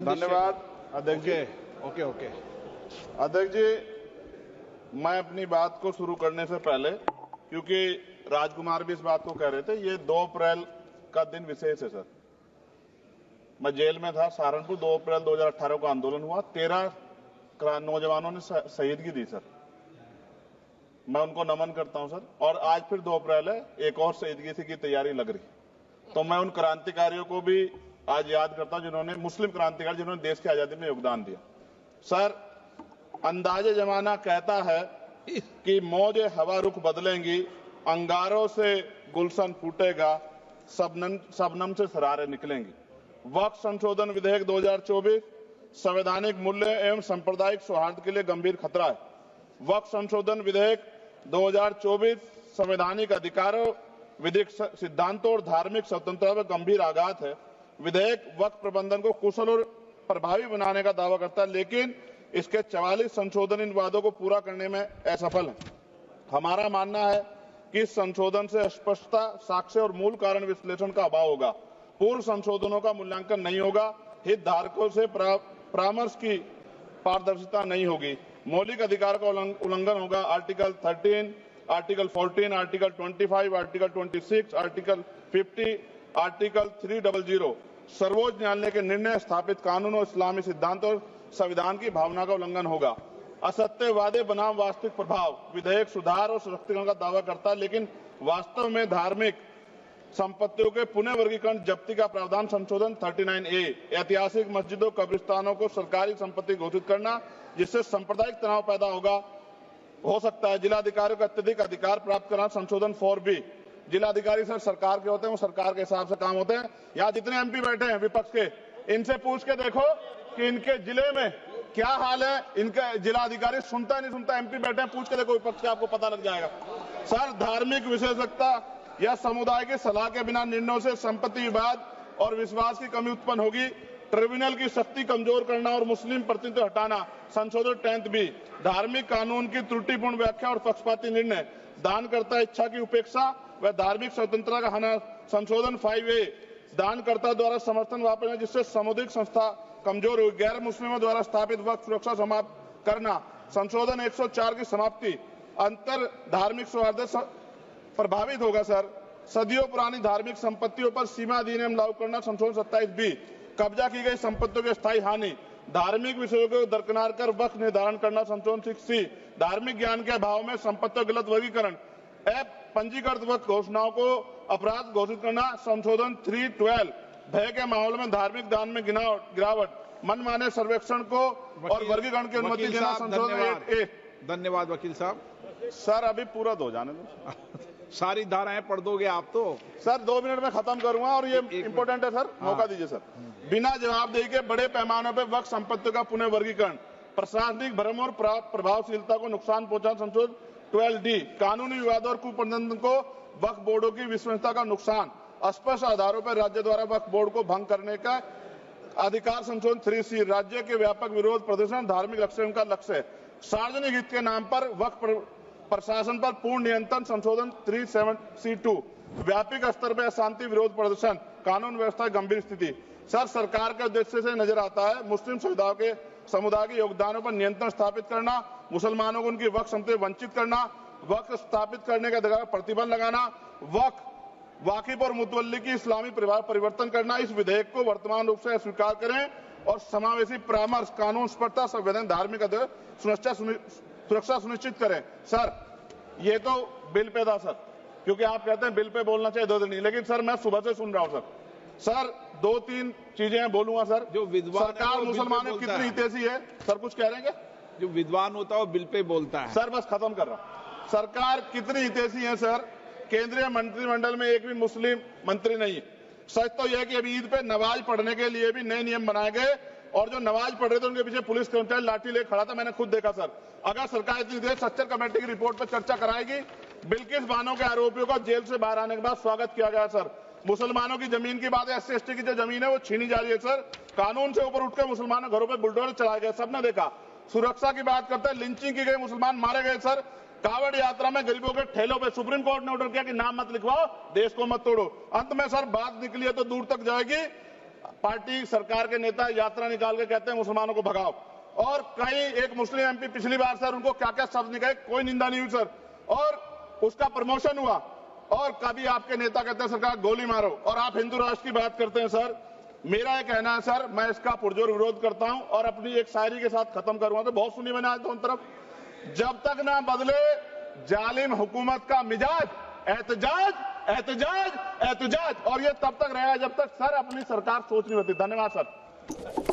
धन्यवाद अध्यक्ष जी। ओके। अध्यक्ष जी, मैं अपनी बात को शुरू करने से पहले, क्योंकि राजकुमार भी इस बात को कह रहे थे, ये 2 अप्रैल का दिन विशेष है सर। मैं जेल में था सहारनपुर, 2 अप्रैल 2018 को आंदोलन हुआ, 13 नौजवानों ने शहीदगी दी सर। मैं उनको नमन करता हूं सर। और आज फिर 2 अप्रैल है, एक और शहीदगी की तैयारी लग रही। तो मैं उन क्रांतिकारियों को भी आज याद करता हूं जिन्होंने, मुस्लिम क्रांतिकारी जिन्होंने देश की आजादी में योगदान दिया। सर, अंदाजे जमाना कहता है कि मौजे हवा रुख बदलेंगी, अंगारों से गुलशन फूटेगा, शबनम से सरारे निकलेंगी। वक्फ संशोधन विधेयक 2024 संवैधानिक मूल्य एवं सांप्रदायिक सौहार्द के लिए गंभीर खतरा है। वक्फ संशोधन विधेयक 2024 संवैधानिक अधिकारों, विधिक सिद्धांतों और धार्मिक स्वतंत्रता पर गंभीर आघात है। विधेयक वक्फ प्रबंधन को कुशल और प्रभावी बनाने का दावा करता है, लेकिन इसके 44 संशोधन इन वादों को पूरा करने में असफल है। हमारा मानना है कि इस संशोधन से स्पष्टता, साक्ष्य और मूल कारण विश्लेषण का अभाव होगा। पूर्व संशोधनों का मूल्यांकन नहीं होगा, हितधारकों से परामर्श की पारदर्शिता नहीं होगी, मौलिक अधिकार का उल्लंघन होगा। Article 13, article 14, article 25, article 26, article 50, article 300 सर्वोच्च न्यायालय के निर्णय, स्थापित कानून और इस्लामी सिद्धांत और संविधान की भावना का उल्लंघन होगा। असत्य वादे बनाम वास्तविक प्रभाव, विधेयक सुधार और सशक्तिकरण का दावा करता है, लेकिन वास्तव में धार्मिक संपत्तियों के पुनः वर्गीकरण, जब्ती का प्रावधान संशोधन 39A, ऐतिहासिक मस्जिदों, कब्रिस्तानों को सरकारी संपत्ति घोषित करना, जिससे सांप्रदायिक तनाव पैदा हो सकता है। जिलाधिकारियों को अत्यधिक अधिकार प्राप्त करना, संशोधन 4B। जिलाधिकारी सर सरकार के होते हैं, वो सरकार के हिसाब से काम होते हैं। यहाँ जितने MP बैठे हैं विपक्ष के, इनसे पूछ के देखो कि इनके जिले में क्या हाल है। इनके जिलाधिकारी सुनता नहीं सुनता, MP बैठे हैं, पूछ के देखो विपक्ष के, आपको पता लग जाएगा। सर, धार्मिक विशेषज्ञता या समुदाय की सलाह के बिना निर्णयों से संपत्ति विवाद और विश्वास की कमी उत्पन्न होगी। ट्रिब्यूनल की शक्ति कमजोर करना और मुस्लिम प्रतिनिधित्व हटाना, संशोधन 10B। धार्मिक कानून की त्रुटिपूर्ण व्याख्या और पक्षपाती निर्णय, दानकर्ता इच्छा की उपेक्षा व धार्मिक स्वतंत्रता का हनन, संशोधन 5A। दानकर्ता द्वारा समर्थन वापस, जिससे सामुदायिक संस्था कमजोर हुई। गैर मुस्लिमों द्वारा स्थापित वक्फ सुरक्षा समाप्त करना, संशोधन 104 की समाप्ति। अंतर धार्मिक सौहार्द प्रभावित होगा सर। सदियों पुरानी धार्मिक संपत्तियों पर सीमा अधिनियम लागू करना, संशोधन 27B। कब्जा की गई संपत्तियों की स्थायी हानि, धार्मिक विषयों को दरकिनार कर वक्फ निर्धारण करना, संशोधन 6C। धार्मिक ज्ञान के अभाव में संपत्तियों गलत वर्गीकरण, पंजीकृत वक्फ घोषणाओं को अपराध घोषित करना, संशोधन 312। भय के माहौल में धार्मिक दान में गिरावट, मनमाने सर्वेक्षण को और वर्गीकरण की अनुमति देना, संशोधन 8A। धन्यवाद वकील साहब। सर, अभी पूरा दो जाने दो। सारी धाराएं पढ़ दोगे आप तो? सर, 2 मिनट में खत्म करूंगा और ये इंपॉर्टेंट है सर, मौका दीजिए सर। बिना जवाबदेही के बड़े पैमाने पर वक्फ संपत्तियों का पुनः वर्गीकरण, प्रशासनिक भ्रम और प्रभावशीलता को नुकसान पहुंचा, संशोधन 12D। कानूनी विवादों और कुप्रबंधन को वक्फ बोर्डों की विश्वसनीयता का नुकसान, अस्पष्ट आधारों पर राज्य द्वारा वक्फ बोर्ड को भंग करने का अधिकार, संशोधन 3C। राज्य के व्यापक विरोध प्रदर्शन, धार्मिक रक्षा का लक्ष्य, सार्वजनिक हित के नाम पर वक्फ प्रशासन पर पूर्ण नियंत्रण, संशोधन 37C2। व्यापक स्तर पर अशांति विरोध प्रदर्शन, कानून व्यवस्था गंभीर स्थिति। सर, सरकार के उद्देश्य से नजर आता है मुस्लिम समुदाय के योगदानों पर नियंत्रण स्थापित करना, मुसलमानों को उनकी वक्फ संपत्ति वंचित करना, वक्फ स्थापित करने के अधिकार पर प्रतिबंध लगाना, वाकिफ और मुतवल्ली की इस्लामी परिवर्तन करना। इस विधेयक को वर्तमान रूप से स्वीकार करें और समावेशी परामर्श, कानून स्पष्टता, संवैधानिक धार्मिक सुरक्षा सुनिश्चित करें। सर, ये तो बिल पे था सर, क्योंकि आप कहते हैं बिल पे बोलना चाहिए, 2 दिन नहीं, लेकिन सर मैं सुबह से सुन रहा हूं सर 2-3 चीजें बोलूंगा सर। जो विद्वान सरकार मुसलमानों कितनी हितैषी है सर, कुछ कह रहे हैं क्या? जो विद्वान होता है वो बिल पे बोलता है सर। बस खत्म कर रहा हूं। सरकार कितनी हितैषी है सर? केंद्रीय मंत्रिमंडल में एक भी मुस्लिम मंत्री नहीं है। सच तो यह कि अभी ईद पे नमाज पढ़ने के लिए भी नए नियम बनाए गए और जो नमाज पढ़ रहे थे उनके पीछे पुलिस कर्मचारी लाठी लेकर खड़ा था, मैंने खुद देखा सर। अगर सरकार इतनी देर सच्चर कमेटी की रिपोर्ट पर चर्चा कराएगी। बिल्किस बानो के आरोपियों का जेल से बाहर आने के बाद स्वागत किया गया सर। मुसलमानों की जमीन की बात है, SC/ST की जो जमीन है वो छीनी जा रही है सर। कानून से ऊपर उठकर मुसलमानों घरों पर बुलडोजर चलाए गए, सबने देखा। सुरक्षा की बात करते हैं, लिंचिंग की गई, मुसलमान मारे गए सर। कावड़ यात्रा में गरीबों के ठेलों पे सुप्रीम कोर्ट ने ऑर्डर किया कि नाम मत लिखवाओ, देश को मत तोड़ो। अंत में सर बात निकली है तो दूर तक जाएगी। पार्टी सरकार के नेता यात्रा निकाल के कहते हैं मुसलमानों को भगाओ, और कहीं एक मुस्लिम एमपी पिछली बार सर उनको क्या क्या शब्द निकले, कोई निंदा नहीं हुई सर, और उसका प्रमोशन हुआ। और कभी आपके नेता कहते हैं सरकार गोली मारो, और आप हिंदू राष्ट्र की बात करते हैं सर। मेरा यह कहना है सर, मैं इसका पुरजोर विरोध करता हूं और अपनी एक शायरी के साथ खत्म करूंगा। तो बहुत सुनी मैंने आज दोनों तरफ, जब तक ना बदले जालिम हुकूमत का मिजाज, एहतजाज एहतजाज एहतजाज, और ये तब तक रहेगा जब तक सर अपनी सरकार सोच नहीं होती। धन्यवाद सर।